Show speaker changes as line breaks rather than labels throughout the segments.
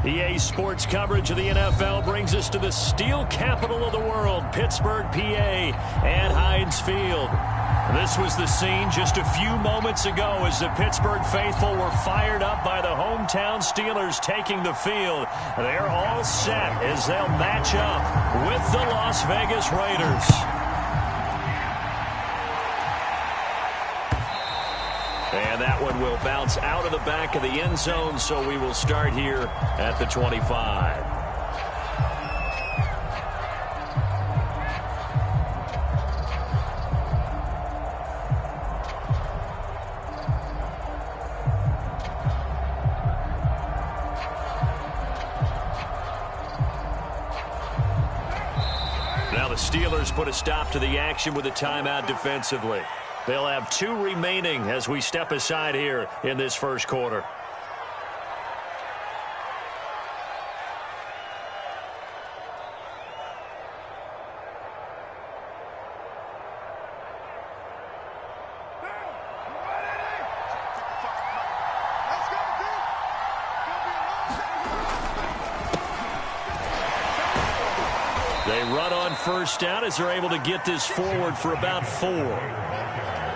EA Sports coverage of the NFL brings us to the steel capital of the world, Pittsburgh, PA, and Heinz Field. This was the scene just a few moments ago as the Pittsburgh faithful were fired up by the hometown Steelers taking the field. They're all set as they'll match up with the Las Vegas Raiders. And that one will bounce out of the back of the end zone, so we will start here at the 25. Now the Steelers put a stop to the action with a timeout defensively. They'll have 2 remaining as we step aside here in this first quarter. They run on first down as they're able to get this forward for about 4.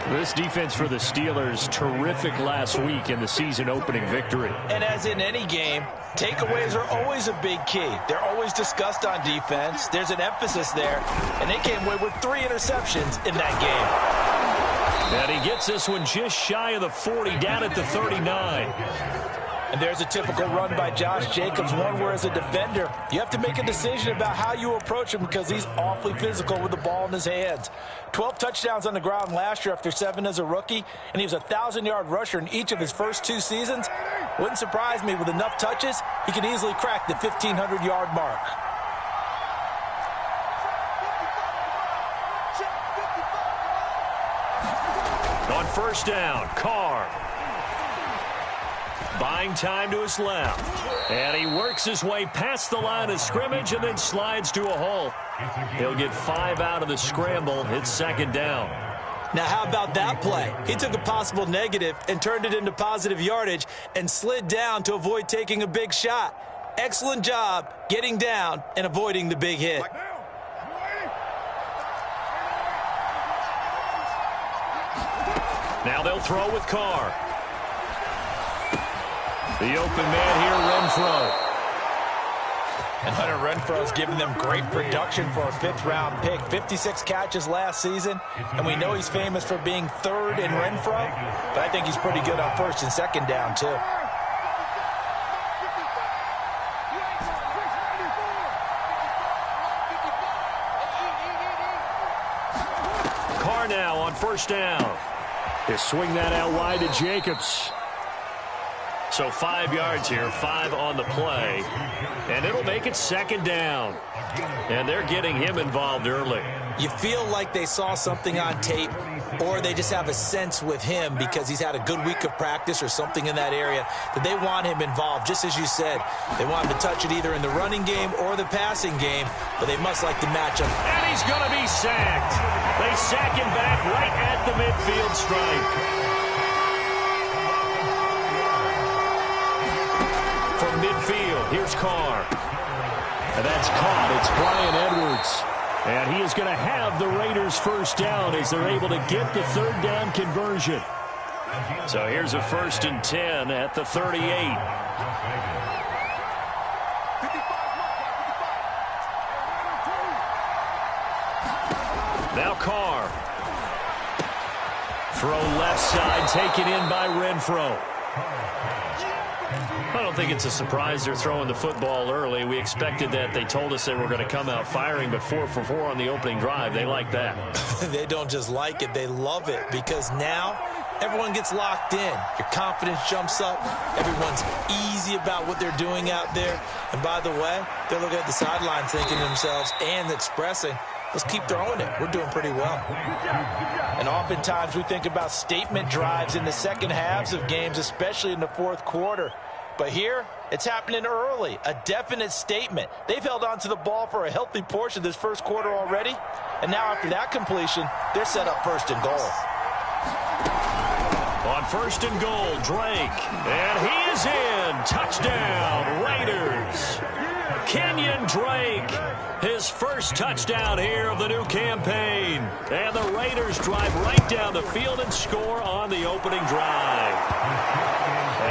This defense for the Steelers, terrific last week in the season-opening victory.
And as in any game, takeaways are always a big key. They're always discussed on defense. There's an emphasis there, and they came away with 3 interceptions in that game.
And he gets this one just shy of the 40, down at the 39.
And there's a typical run by Josh Jacobs, one where as a defender, you have to make a decision about how you approach him because he's awfully physical with the ball in his hands. 12 touchdowns on the ground last year after 7 as a rookie, and he was a 1,000-yard rusher in each of his first 2 seasons. Wouldn't surprise me, with enough touches, he could easily crack the 1,500-yard mark.
On first down, Carr. Buying time to his left. And he works his way past the line of scrimmage and then slides to a hole. He'll get 5 out of the scramble. It's second down.
Now, how about that play? He took a possible negative and turned it into positive yardage and slid down to avoid taking a big shot. Excellent job getting down and avoiding the big hit.
Now they'll throw with Carr. The open man here, Renfro.
And Hunter Renfro's given them great production for a 5th-round pick. 56 catches last season, and we know he's famous for being 3rd in Renfro, but I think he's pretty good on 1st and 2nd down, too.
Carr now on first down. He'll swing that out wide to Jacobs. So 5 yards here, 5 on the play. And it'll make it second down. And they're getting him involved early.
You feel like they saw something on tape, or they just have a sense with him because he's had a good week of practice or something in that area that they want him involved. Just as you said, they want him to touch it either in the running game or the passing game, but they must like the matchup.
And he's going to be sacked. They sack him back right at the midfield stripe. From midfield, here's Carr. And that's caught. It's Bryan Edwards. And he is going to have the Raiders first down as they're able to get the 3rd down conversion. So here's a 1st and 10 at the 38. Now Carr. Throw left side, taken in by Renfro. I don't think it's a surprise they're throwing the football early. We expected that. They told us they were going to come out firing, but 4 for 4 on the opening drive. They like that.
They don't just like it, they love it, because now everyone gets locked in. Your confidence jumps up. Everyone's easy about what they're doing out there. And by the way, they're looking at the sideline thinking to themselves and expressing, let's keep throwing it. We're doing pretty well. And oftentimes we think about statement drives in the second halves of games, especially in the 4th quarter. But here, it's happening early, a definite statement. They've held on to the ball for a healthy portion of this first quarter already, and now after that completion, they're set up 1st and goal.
On 1st and goal, Drake. And he is in. Touchdown, Raiders. Kenyon Drake, his first touchdown here of the new campaign. And the Raiders drive right down the field and score on the opening drive.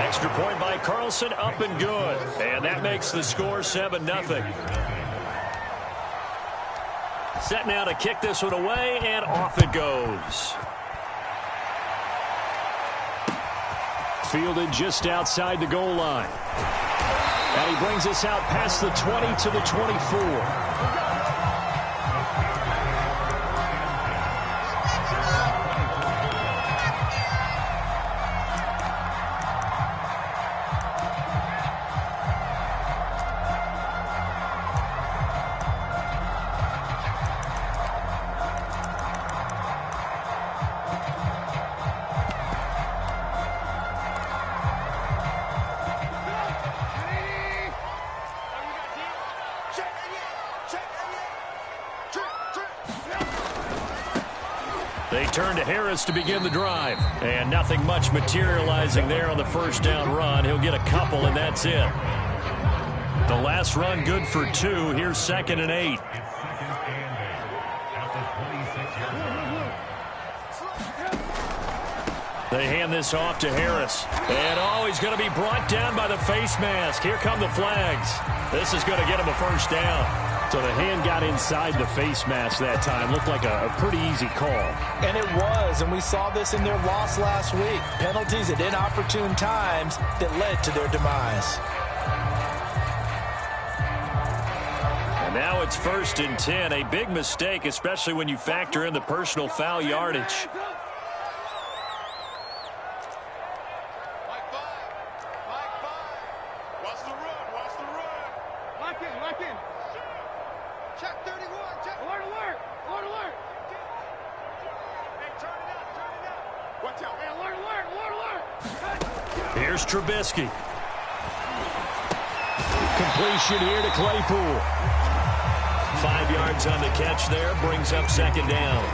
Extra point by Carlson, up and good. And that makes the score 7-0. Set now to kick this one away, and off it goes. Fielded just outside the goal line. And he brings us out past the 20 to the 24. They turn to Harris to begin the drive. And nothing much materializing there on the first down run. He'll get a couple, and that's it. The last run good for 2. Here's 2nd and 8. They hand this off to Harris. And, he's going to be brought down by the face mask. Here come the flags. This is going to get him a first down. So the hand got inside the face mask that time. Looked like a pretty easy call. And it was, and we saw this in their loss last week. Penalties at inopportune times that led to their demise. And now it's 1st and 10. A big mistake, especially when you factor in the personal foul yardage. Here's Trubisky. Completion here to Claypool. 5 yards on the catch there, brings up 2nd down.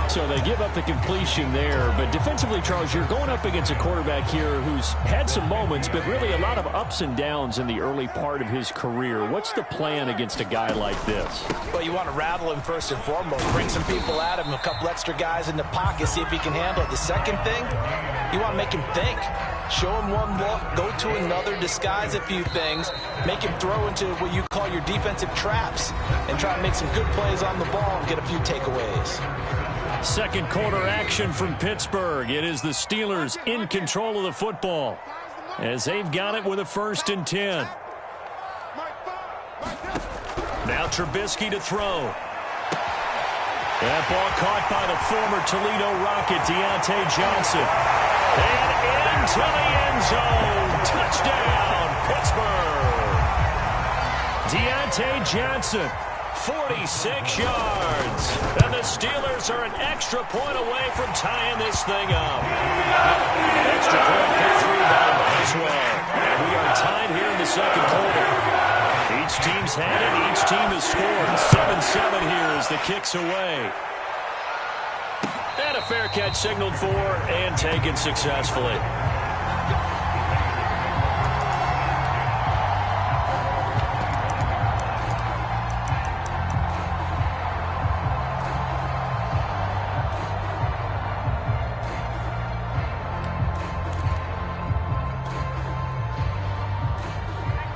So they give up the completion there, but defensively, Charles, you're going up against a quarterback here who's had some moments, but really a lot of ups and downs in the early part of his career. What's the plan against a guy like this? Well, you want to rattle him first and foremost. Bring some people at him, a couple extra guys in the pocket, see if he can handle it. The second thing, you want to make him think. Show him one look, go to another, disguise a few things, make him throw into what you call your defensive traps, and try to make some good plays on the ball and get a few takeaways. Second quarter action from Pittsburgh. It is the Steelers in control of the football as they've got it with a 1st and 10. Now Trubisky to throw. That ball caught by the former Toledo Rocket, Deontay Johnson. And into the end zone. Touchdown, Pittsburgh. Deontay Johnson, 46 yards. And the Steelers are an extra point away from tying this thing up. Extra point put through by Boswell. And we are tied here in the second quarter. Each team's had it. Each team has scored. 7-7 here as the kick's away. And a fair catch signaled for and taken successfully.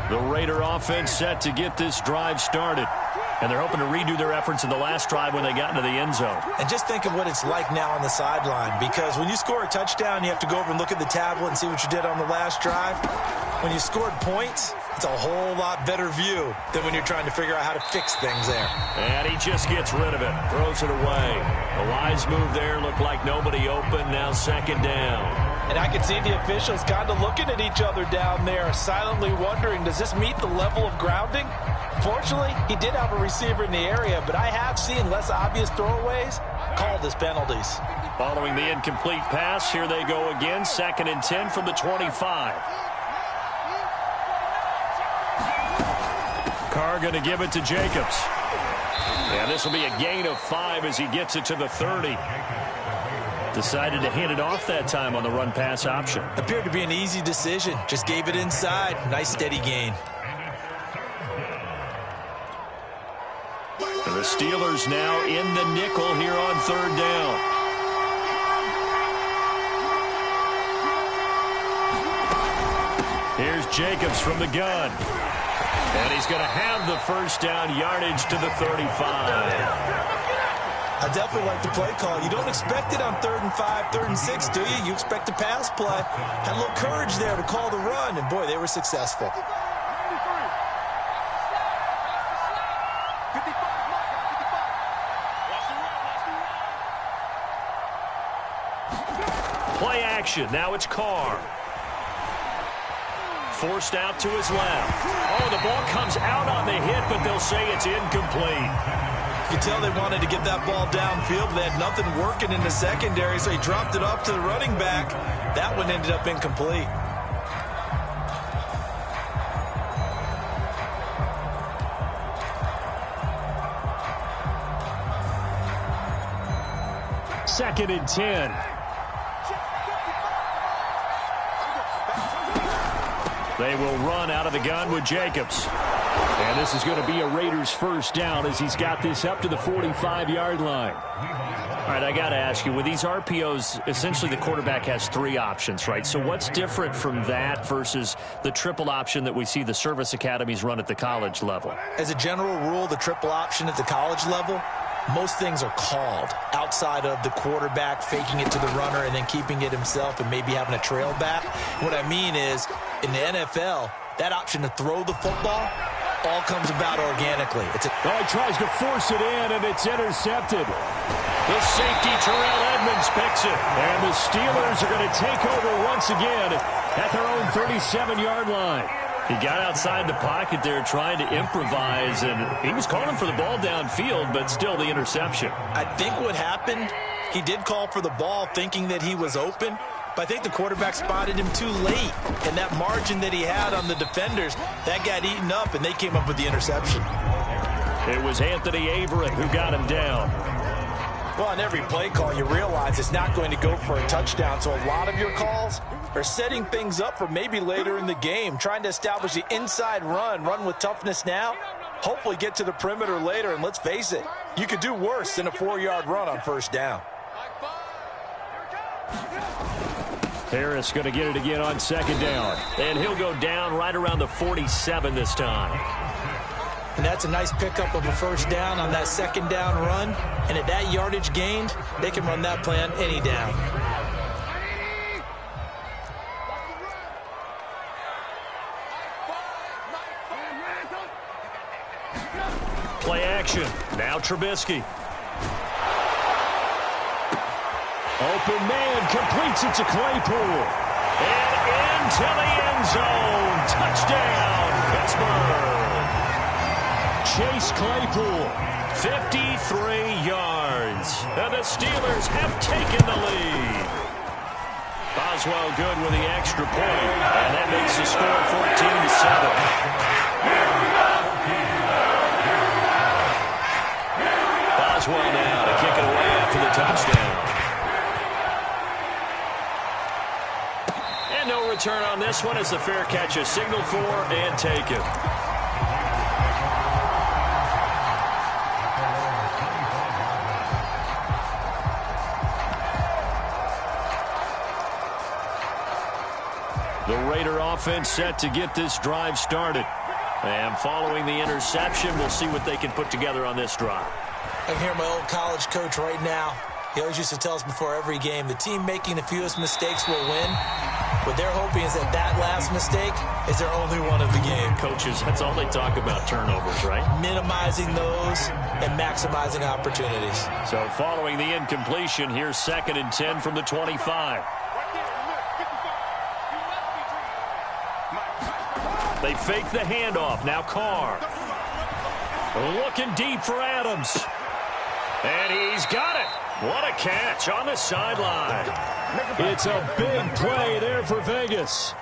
The Raider offense set to get this drive started. And they're hoping to redo their efforts in the last drive when they got into the end zone. And just think of what it's like now on the sideline, because when you score a touchdown, you have to go over and look at the tablet and see what you did on the last drive. When you scored points, it's a whole lot better view than when you're trying to figure out how to fix things there. And he just gets rid of it, throws it away. The wise move there, looked like nobody open, now 2nd down. And I can see the officials kind of looking at each other down there, silently wondering, does this meet the level of grounding? Fortunately, he did have a receiver in the area, but I have seen less obvious throwaways called as penalties. Following the incomplete pass, here they go again, 2nd and 10 from the 25. Carr going to give it to Jacobs. And this will be a gain of 5 as he gets it to the 30. Decided to hand it off that time on the run-pass option.
Appeared to be an easy decision. Just gave it inside. Nice steady gain.
And the Steelers now in the nickel here on 3rd down. Here's Jacobs from the gun. And he's going to have the first down, yardage to the 35.
I definitely like the play call. You don't expect it on 3rd and 5, 3rd and 6, do you? You expect a pass play. Had a little courage there to call the run, and boy, they were successful.
Play action. Now it's Carr. Forced out to his left. Oh, the ball comes out on the hit, but they'll say it's incomplete.
You could tell they wanted to get that ball downfield. They had nothing working in the secondary, so he dropped it off to the running back. That one ended up incomplete.
Second and 10. They will run out of the gun with Jacobs. And this is going to be a Raiders first down as he's got this up to the 45-yard line. All right, I got to ask you, with these RPOs, essentially the quarterback has 3 options, right? So what's different from that versus the triple option that we see the service academies run at the college level?
As a general rule, the triple option at the college level, most things are called outside of the quarterback faking it to the runner and then keeping it himself and maybe having a trail back. What I mean is, in the NFL, that option to throw the football all comes about organically. He
tries to force it in, and it's intercepted. The safety, Terrell Edmonds, picks it. And the Steelers are going to take over once again at their own 37-yard line. He got outside the pocket there trying to improvise, and he was calling for the ball downfield, but still the interception.
I think what happened, he did call for the ball thinking that he was open, but I think the quarterback spotted him too late, and that margin that he had on the defenders, that got eaten up, and they came up with the interception.
It was Anthony Averett who got him down.
Well, on every play call, you realize it's not going to go for a touchdown, so a lot of your calls are setting things up for maybe later in the game, trying to establish the inside run with toughness now, hopefully get to the perimeter later, and let's face it, you could do worse than a 4-yard run on first down.
Harris going to get it again on second down. And he'll go down right around the 47 this time.
And that's a nice pickup of a first down on that second down run. And at that yardage gained, they can run that play on any down.
Play action. Now Trubisky. Open man completes it to Claypool. And into the end zone. Touchdown, Pittsburgh. Chase Claypool, 53 yards. And the Steelers have taken the lead. Boswell good with the extra point. And that makes the score 14-7. Boswell now to kick it away after the touchdown. And no return on this one as the fair catch is signaled for and taken. The Raider offense set to get this drive started. And following the interception, we'll see what they can put together on this drive.
I hear my old college coach right now. He always used to tell us before every game, the team making the fewest mistakes will win. What they're hoping is that last mistake is their only one of the game.
Coaches, that's all they talk about, turnovers, right?
Minimizing those and maximizing opportunities.
So following the incompletion, here's 2nd and 10 from the 25. They fake the handoff. Now Carr. Looking deep for Adams. And he's got it. What a catch on the sideline. It's a big play there for Vegas.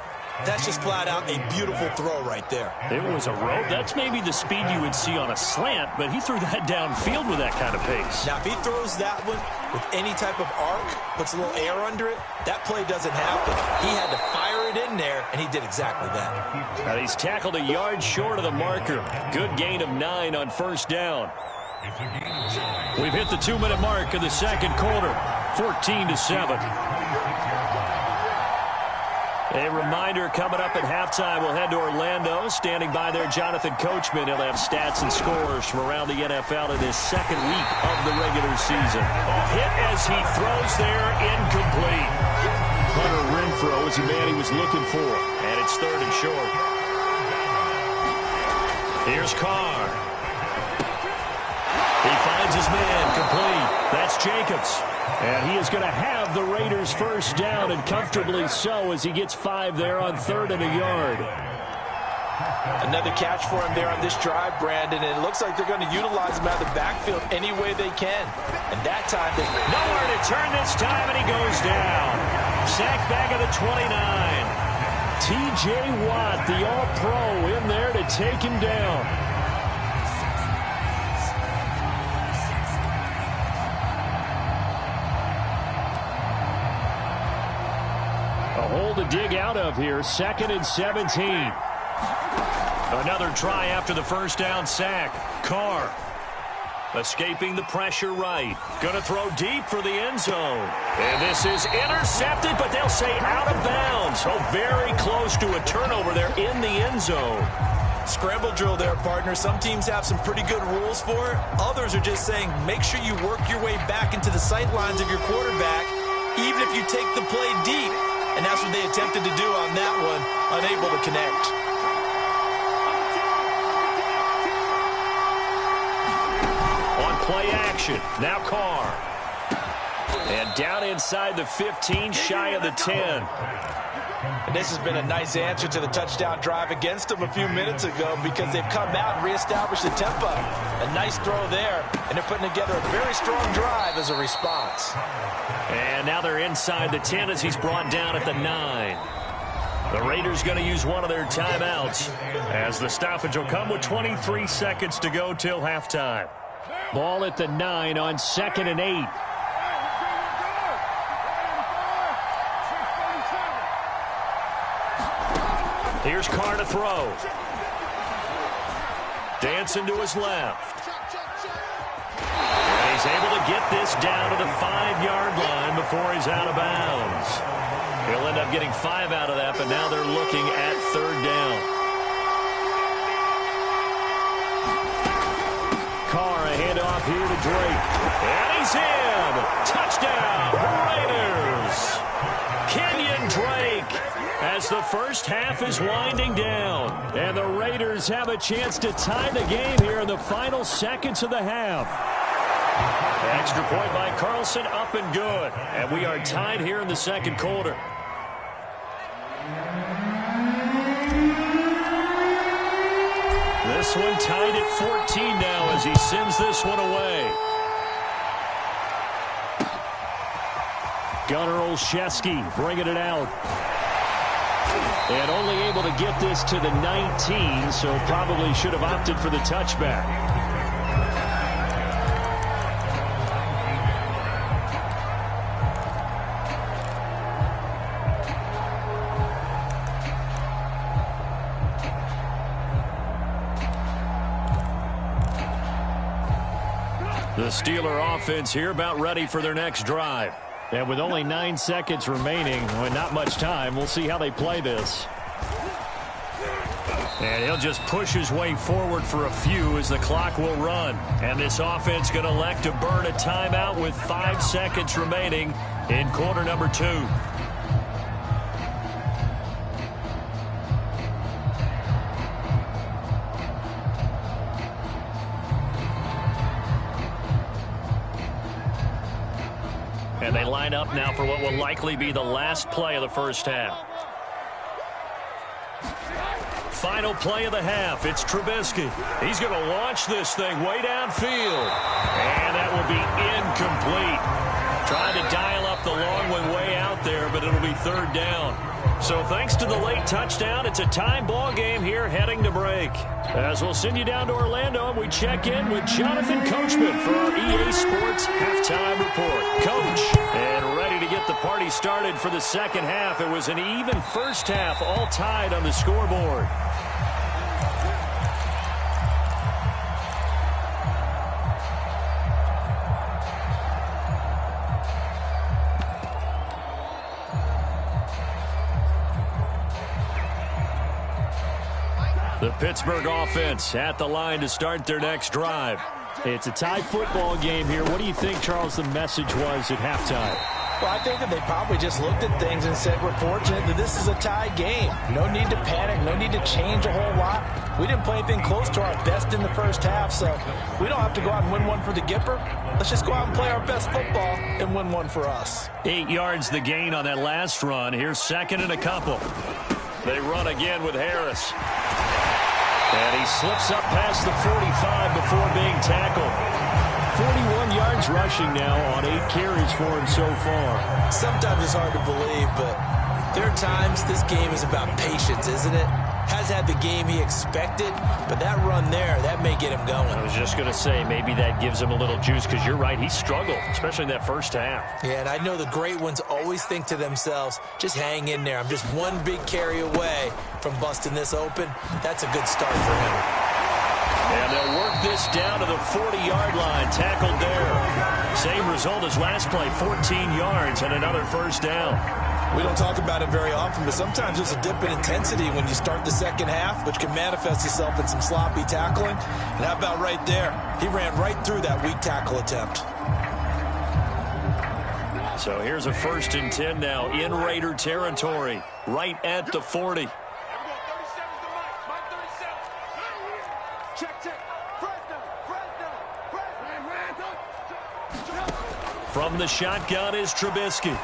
That's just flat out a beautiful throw right there.
It was a rope. That's maybe the speed you would see on a slant, but he threw that downfield with that kind of pace.
Now, if he throws that one with any type of arc, puts a little air under it, that play doesn't happen. He had to fire it in there, and he did exactly that.
Now he's tackled a yard short of the marker. Good gain of 9 on first down. We've hit the 2-minute mark of the second quarter, 14-7. A reminder coming up at halftime, we'll head to Orlando. Standing by there, Jonathan Coachman. He'll have stats and scores from around the NFL in his second week of the regular season. A hit as he throws there, incomplete. Hunter Renfrow is the man he was looking for, and it's 3rd and short. Here's Carr. He finds his man, complete. That's Jacobs. And he is going to have the Raiders first down, and comfortably so, as he gets 5 there on 3rd and a yard.
Another catch for him there on this drive, Brandon, and it looks like they're going to utilize him out of the backfield any way they can. And that time,
nowhere to turn this time, and he goes down. Sack back at the 29. T.J. Watt, the All-Pro, in there to take him down. A hole to dig out of here, 2nd and 17. Another try after the first down sack. Carr escaping the pressure right. Going to throw deep for the end zone. And this is intercepted, but they'll say out of bounds. So very close to a turnover there in the end zone.
Scramble drill there, partner. Some teams have some pretty good rules for it. Others are just saying make sure you work your way back into the sight lines of your quarterback, even if you take the play deep. And that's what they attempted to do on that one, unable to connect.
On play action, now Carr. And down inside the 15, shy of the 10.
And this has been a nice answer to the touchdown drive against them a few minutes ago, because they've come out and reestablished the tempo. A nice throw there, and they're putting together a very strong drive as a response.
And now they're inside the 10 as he's brought down at the 9. The Raiders going to use one of their timeouts, as the stoppage will come with 23 seconds to go till halftime. Ball at the 9 on 2nd and 8. Here's Carr to throw. Dancing to his left. And he's able to get this down to the 5-yard line before he's out of bounds. He'll end up getting 5 out of that, but now they're looking at 3rd down. Carr, a handoff here to Drake. And he's in. Touchdown, Raiders. Kenyon Drake, as the first half is winding down. And the Raiders have a chance to tie the game here in the final seconds of the half. Extra point by Carlson, up and good. And we are tied here in the second quarter. This one tied at 14 now as he sends this one away. Gunnar Olszewski bringing it out. And only able to get this to the 19, so probably should have opted for the touchback. The Steeler offense here about ready for their next drive. And with only 9 seconds remaining, with not much time, we'll see how they play this. And he'll just push his way forward for a few as the clock will run. And this offense going to elect to burn a timeout with 5 seconds remaining in quarter number 2. And they line up now for what will likely be the last play of the first half. Final play of the half. It's Trubisky. He's going to launch this thing way downfield. And that will be incomplete. Trying to dial up the long one way out there, but it'll be third down. So thanks to the late touchdown, it's a time ball game here heading to break. As we'll send you down to Orlando, and we check in with Jonathan Coachman for our EA Sports Halftime Report. Coach, and ready to get the party started for the second half. It was an even first half, all tied on the scoreboard. The Pittsburgh offense at the line to start their next drive. It's a tie football game here. What do you think, Charles, the message was at halftime?
Well, I think that they probably just looked at things and said, we're fortunate that this is a tie game. No need to panic, no need to change a whole lot. We didn't play anything close to our best in the first half, so we don't have to go out and win one for the Gipper. Let's just go out and play our best football and win one for us.
8 yards the gain on that last run. Here's second and a couple. They run again with Harris. And he slips up past the 45 before being tackled. 41 yards rushing now on 8 carries for him so far.
Sometimes it's hard to believe, but there are times this game is about patience, isn't it? Has had the game he expected, but that run there, that may get him going.
I was just going to say, maybe that gives him a little juice, because you're right, he struggled, especially in that first half.
Yeah, and I know the great ones always think to themselves, just hang in there. I'm just one big carry away from busting this open. That's a good start for him.
And they'll work this down to the 40-yard line, tackled there. Same result as last play, 14 yards and another first down.
We don't talk about it very often, but sometimes there's a dip in intensity when you start the second half, which can manifest itself in some sloppy tackling. And how about right there? He ran right through that weak tackle attempt.
So here's a 1st and 10 now in Raider territory, right at the 40. From the shotgun is Trubisky.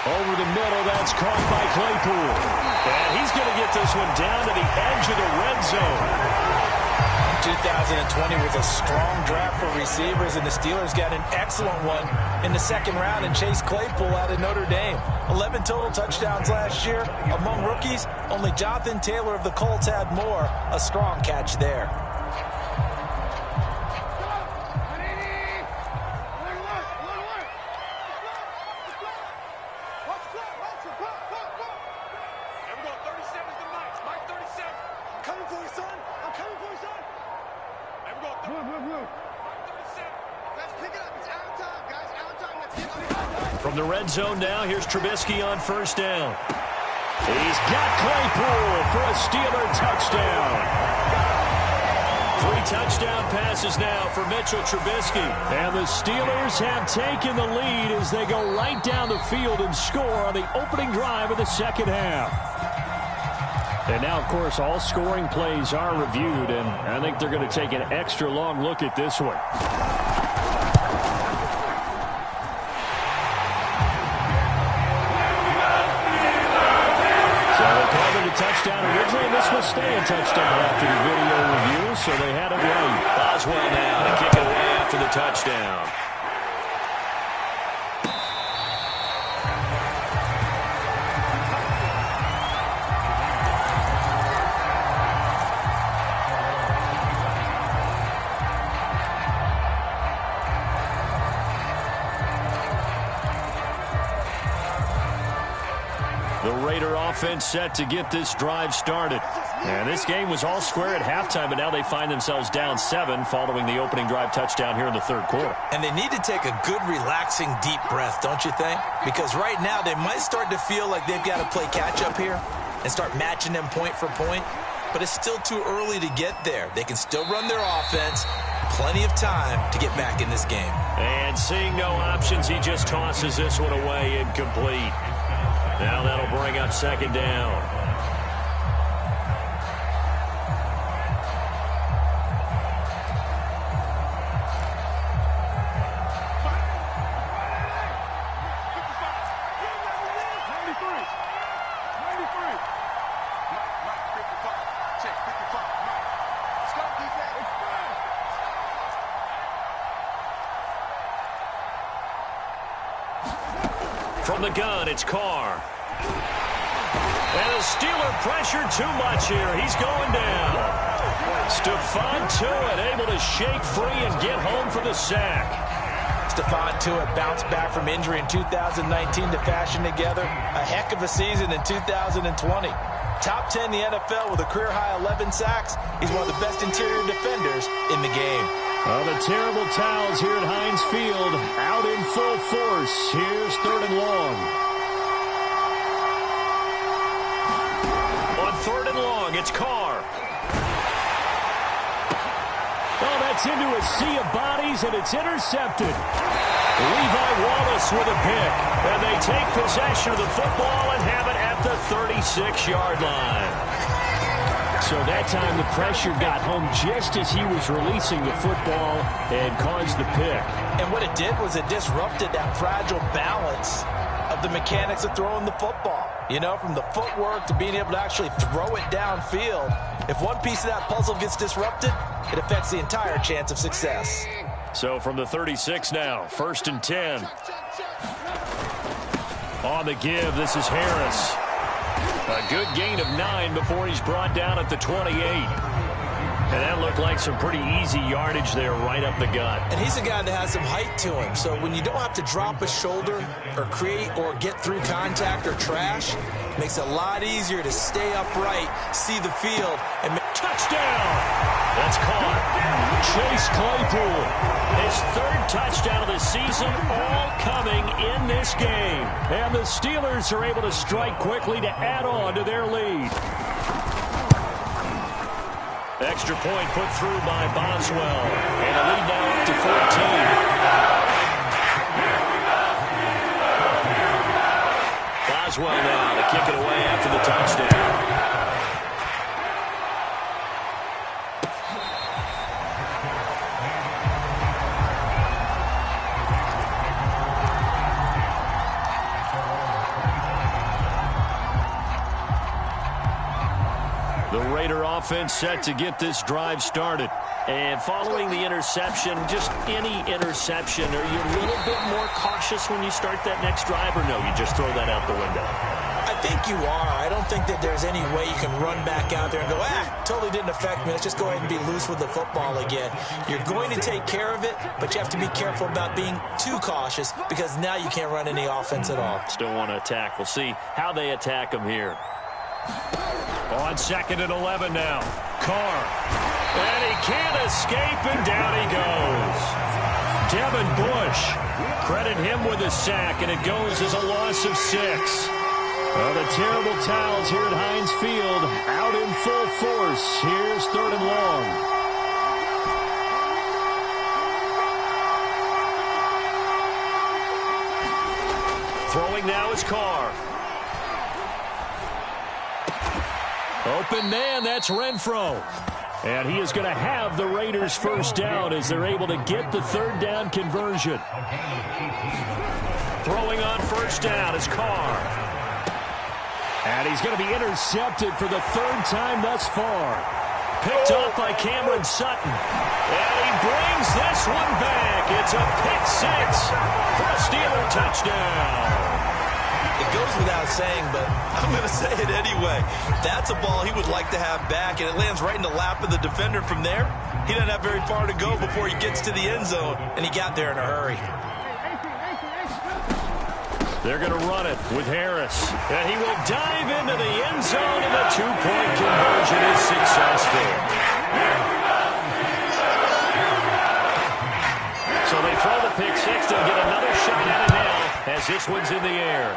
Over the middle, that's caught by Claypool. And he's going to get this one down to the edge of the red zone.
2020 was a strong draft for receivers, and the Steelers got an excellent one in the second round and Chase Claypool out of Notre Dame. 11 total touchdowns last year. Among rookies, only Jonathan Taylor of the Colts had more. A strong catch there.
From the red zone now, here's Trubisky on first down. He's got Claypool for a Steeler touchdown. 3 touchdown passes now for Mitchell Trubisky. And the Steelers have taken the lead as they go right down the field and score on the opening drive of the second half. And now, of course, all scoring plays are reviewed, and I think they're going to take an extra long look at this one. Touchdown originally, this will stay a touchdown after the video review, so they had it right. Boswell now to kick it away after the touchdown. The Raider offense set to get this drive started. And this game was all square at halftime, but now they find themselves down 7 following the opening drive touchdown here in the third quarter.
And they need to take a good, relaxing, deep breath, don't you think? Because right now they might start to feel like they've got to play catch-up here and start matching them point for point. But it's still too early to get there. They can still run their offense. Plenty of time to get back in this game.
And seeing no options, he just tosses this one away incomplete. Now that'll bring up second down. From the gun, it's Carr. And the Steeler pressure too much here. He's going down. Stephon Tuitt able to shake free and get home for the sack.
Stephon Tuitt bounced back from injury in 2019 to fashion together a heck of a season in 2020. Top 10 in the NFL with a career-high 11 sacks. He's one of the best interior defenders in the game.
Well, the terrible towels here at Heinz Field out in full force. Here's 3rd and long. On 3rd and long, it's Carr. Oh, that's into a sea of bodies, and it's intercepted. Levi Wallace with a pick. And they take possession of the football and have it at the 36-yard line. So that time the pressure got home just as he was releasing the football and caused the pick.
And what it did was it disrupted that fragile balance of the mechanics of throwing the football. You know, from the footwork to being able to actually throw it downfield. If one piece of that puzzle gets disrupted, it affects the entire chance of success.
So from the 36 now, 1st and 10. On the give, this is Harris. A good gain of 9 before he's brought down at the 28. And that looked like some pretty easy yardage there right up the gut.
And he's a guy that has some height to him. So when you don't have to drop a shoulder or create or get through contact or trash, it makes it a lot easier to stay upright, see the field, and make touchdown.
That's caught. Chase Claypool. His 3rd touchdown of the season, all coming in this game. And the Steelers are able to strike quickly to add on to their lead. Extra point put through by Boswell. And a lead now up to 14. Boswell now to kick it away after the touchdown. The Raider offense set to get this drive started. And following the interception, just any interception, are you a little bit more cautious when you start that next drive, or no, you just throw that out the window?
I think you are. I don't think that there's any way you can run back out there and go, totally didn't affect me. Let's just go ahead and be loose with the football again. You're going to take care of it, but you have to be careful about being too cautious because now you can't run any offense at all.
Still want to attack. We'll see how they attack him here. On 2nd and 11 now. Carr. And he can't escape, and down he goes. Devin Bush. Credit him with a sack, and it goes as a loss of 6. Well, the terrible towels here at Heinz Field out in full force. Here's 3rd and long. Throwing now is Carr. Open man, that's Renfro. And he is going to have the Raiders' 1st down as they're able to get the 3rd down conversion. Throwing on 1st down is Carr. And he's going to be intercepted for the 3rd time thus far. Picked off by Cameron Sutton. And he brings this one back. It's a pick-6 for a Steeler touchdown.
It goes without saying, but I'm going to say it anyway. That's a ball he would like to have back, and it lands right in the lap of the defender. From there, he doesn't have very far to go before he gets to the end zone, and he got there in a hurry.
They're going to run it with Harris, and he will dive into the end zone, and the 2-point conversion is successful. So they throw the pick-6. They'll get another shot at it now as this one's in the air.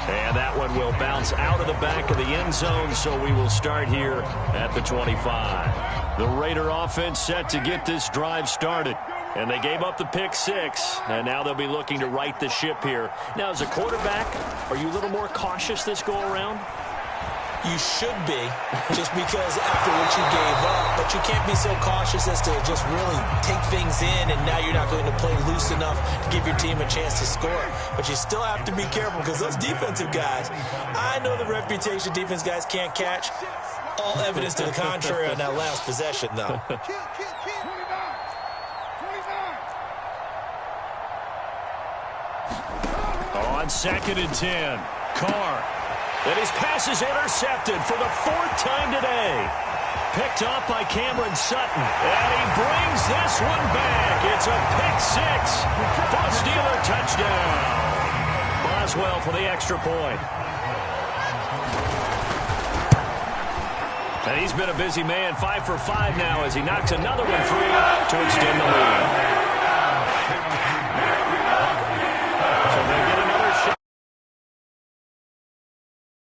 And that one will bounce out of the back of the end zone, so we will start here at the 25. The Raider offense set to get this drive started. And they gave up the pick-6, and now they'll be looking to right the ship here. Now, as a quarterback, are you a little more cautious this go-around?
You should be, just because after what you gave up. But you can't be so cautious as to just really take things in, and now you're not going to play loose enough to give your team a chance to score. But you still have to be careful, because those defensive guys, I know the reputation defense guys can't catch. All evidence to the contrary on that last possession, though.
On 2nd and 10, Carr. And his pass is intercepted for the 4th time today. Picked off by Cameron Sutton. And he brings this one back. It's a pick 6 for a Steeler touchdown. Boswell for the extra point. And he's been a busy man, 5 for 5 now as he knocks another one free to extend the lead.